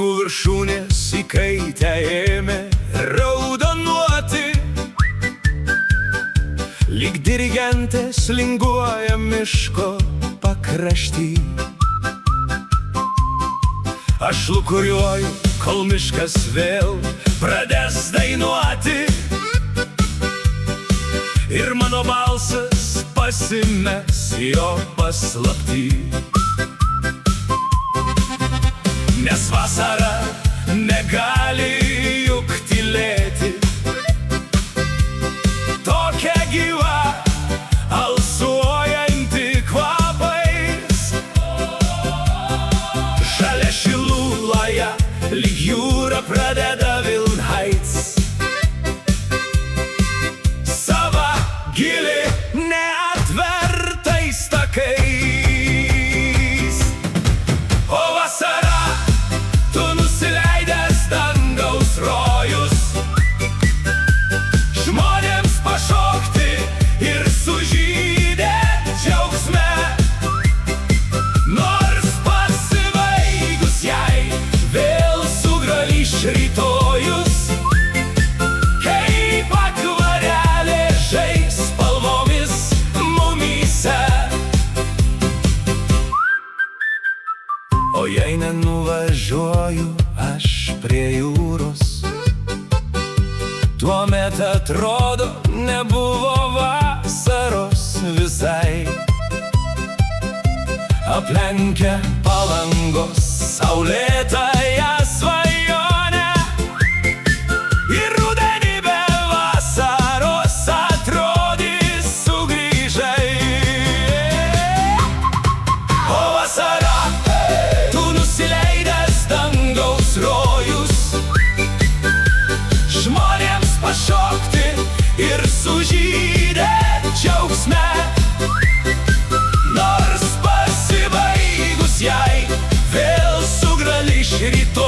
kalvų viršūnės įkaitę ėmė raudonuoti, lyg dirigentės linguoja miško pakrašty. Aš lūkuriuoju, kol miškas vėl pradės dainuoti ir mano balsas pasimes jo paslapty. Nes vasara negali juk tylėti, tokia gyva, alsuojanti kvapais. Žalia Šiluvoje lyg jūra pradeda Vilnhaits. Sava gili neatvertais takais. O vasara, tu nusileidęs dangaus rojus, žmonėms pašokti ir sužydėt džiaugsme. Nors pasibaigus jai vėl sugrįš rytojus, kaip akvarelė žais spalvomis mumyse. O jei nenuvažiuoju aš prie jūros, tuomet atrodo nebuvo vasaros visai. Aplenkia Palangos saulėtąją svajonę ir rudenį be vasaros atrodys sugrįžai. O vasara, tu nusileidęs dangaus rojus, žmonėms pašokti ir sužydėt džiaugsme. Nors pasibaigus jai vėl sugrįš rytojus,